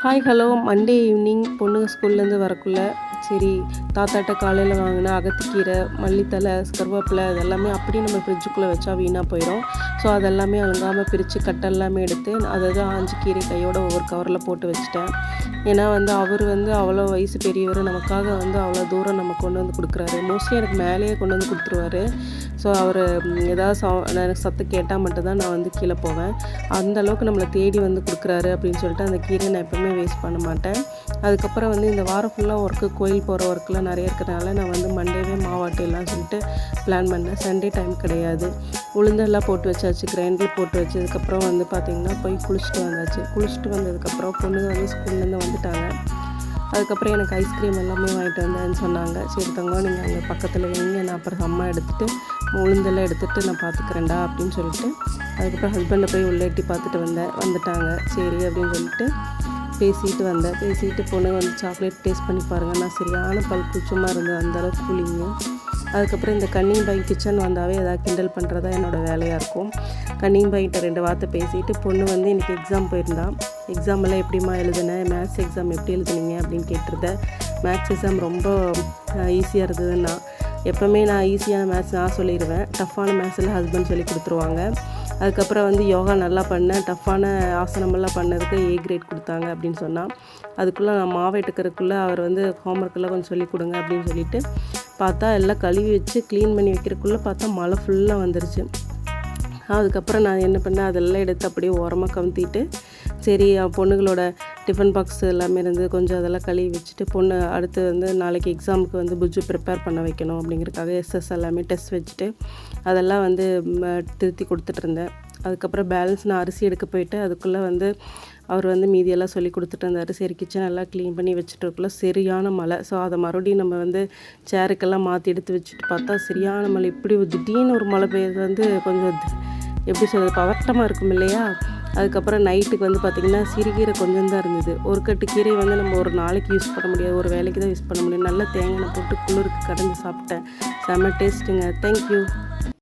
Hi hello Monday evening பொண்ணுங்க ஸ்கூல்லேருந்து வரக்குள்ள சரி தாத்தாட்ட காலையில் வாங்கின அகத்திக்கீரை மல்லித்தலை கருவேப்பிலை அதெல்லாமே அப்படியே நம்ம ஃப்ரிட்ஜுக்குள்ளே வச்சா வீணாக போயிடும். ஸோ அதெல்லாமே அழுங்காமல் பிரித்து கட்டெல்லாமே எடுத்து அதாவது ஆஞ்சு கீரை கையோட ஒவ்வொரு கவரில் போட்டு வச்சுட்டேன். ஏன்னா அவர் அவ்வளோ வயசு பெரியவர், நமக்காக அவ்வளோ தூரம் நம்ம கொண்டு வந்து கொடுக்குறாரு. மோஸ்ட்லி எனக்கு மேலேயே கொண்டு வந்து கொடுத்துருவாரு. ஸோ அவர் ஏதாவது எனக்கு சத்தம் கேட்டால் மட்டும்தான் நான் கீழே போவேன். அந்தளவுக்கு நம்மளை தேடி கொடுக்குறாரு அப்படின்னு சொல்லிட்டு அந்த கீரையை நான் எப்போவுமே வேஸ்ட் பண்ண மாட்டேன். அதுக்கப்புறம் இந்த வாரம் ஃபுல்லாக ஒர்க்கு கோயில் போகிற ஒர்க்கெலாம் நிறைய இருக்கிறதுனால நான் மண்டேவே மாவாட்டிடலாம் சொல்லிட்டு பிளான் பண்ணேன். சண்டே டைம் கிடையாது. உளுந்தெல்லாம் போட்டு வச்சாச்சு, கிரைண்டர் போட்டு வச்சதுக்கப்புறம் பார்த்திங்கன்னா போய் குளிச்சுட்டு வந்தாச்சு. குளிச்சுட்டு வந்ததுக்கப்புறம் பொண்ணுங்க ஸ்கூல்லேருந்து வந்துட்டாங்க. அதுக்கப்புறம் எனக்கு ஐஸ்கிரீம் எல்லாமே வாங்கிட்டு வந்தேன்னு சொன்னாங்க. சரி தங்கம் நீங்கள் அங்கே பக்கத்தில் வைங்க, நான் அப்புறம் அம்மா எடுத்துகிட்டு உளுந்தெல்லாம் எடுத்துகிட்டு நான் பார்த்துக்கிறேன்டா அப்படின்னு சொல்லிட்டு அதுக்கப்புறம் ஹஸ்பண்டை போய் உள்ளே எட்டி பார்த்துட்டு வந்துட்டாங்க. சரி அப்படின்னு சொல்லிட்டு பேசிட்டு பொண்ணுங்க சாக்லேட் டேஸ்ட் பண்ணி பாருங்கள். நான் சரியான பல் குச்சமாக இருந்தது, அந்தளவுக்கு கூலிங்க. அதுக்கப்புறம் இந்த கன்னிங் பாய் கிச்சன் வந்தாவே எதாவது கிண்டல் பண்ணுறதா என்னோடய வேலையாக இருக்கும். கன்னிங் பாய்கிட்ட 2 வார்த்தை பேசிட்டு பொண்ணு இன்றைக்கி எக்ஸாம் போயிருந்தான். எக்ஸாமெல்லாம் எப்படிமா எழுதுனேன், மேத்ஸ் எக்ஸாம் எப்படி எழுதுனீங்க அப்படின்னு கேட்டிருந்தேன். மேத்ஸ் எக்ஸாம் ரொம்ப ஈஸியாக இருந்ததுன்னா எப்போவுமே நான் ஈஸியான மேத்ஸ் நான் சொல்லிடுவேன். டஃப்பான மேத்ஸில் ஹஸ்பண்ட் சொல்லி கொடுத்துருவாங்க. அதுக்கப்புறம் யோகா நல்லா பண்ணேன், டஃப்பான ஆசனமெல்லாம் பண்ணதுக்கு A கிரேட் கொடுத்தாங்க அப்படின்னு சொன்னால் அதுக்குள்ளே நான் மாவு எடுக்கிறதுக்குள்ளே அவர் ஹோம்ஒர்க்கெல்லாம் கொஞ்சம் சொல்லிக் கொடுங்க அப்படின்னு சொல்லிட்டு பார்த்தா எல்லாம் கழுவி வச்சு க்ளீன் பண்ணி வைக்கிறதுக்குள்ளே பார்த்தா மழை ஃபுல்லாக வந்துருச்சு. அதுக்கப்புறம் நான் என்ன பண்ணேன், அதெல்லாம் எடுத்து அப்படியே ஓரமாக கவுத்திட்டு சரி பொண்ணுங்களோட டிஃபன் பாக்ஸ் எல்லாமே கொஞ்சம் அதெல்லாம் கழுவி வச்சுட்டு பொண்ணு அடுத்து நாளைக்கு எக்ஸாமுக்கு புஜ்ஜு ப்ரிப்பேர் பண்ண வைக்கணும் அப்படிங்கிறதுக்காக எஸ்எஸ் எல்லாமே டெஸ்ட் வச்சுட்டு அதெல்லாம் திருத்தி கொடுத்துட்ருந்தேன். அதுக்கப்புறம் பேலன்ஸ் நான் அரிசி எடுக்க போயிட்டு அதுக்குள்ளே அவர் மீதியெல்லாம் சொல்லி கொடுத்துட்டு இருந்தார். சரி கிச்சன் எல்லாம் க்ளீன் பண்ணி வச்சுட்டுருக்குள்ள சரியான மழை. ஸோ அதை மறுபடியும் நம்ம சேருக்கெல்லாம் மாற்றி எடுத்து வச்சுட்டு பார்த்தா சரியான மழை. இப்படி திடீர்னு ஒரு மழை பெய்யுறது கொஞ்சம் எப்படி சொல்கிறது, பதட்டமாக இருக்கும் இல்லையா. அதுக்கப்புறம் நைட்டுக்கு பார்த்திங்கன்னா சிறுகீரை கொஞ்சம் தான் இருந்தது. ஒரு கட்டு கீரை நம்ம ஒரு நாளைக்கு யூஸ் பண்ண முடியாது, ஒரு வேலைக்கு தான் யூஸ் பண்ண முடியும். நல்லா தேங்காய் போட்டு குளிருக்கு கடைஞ்சி சாப்பிட்டேன். செம்ம டேஸ்ட்டுங்க. தேங்க்யூ.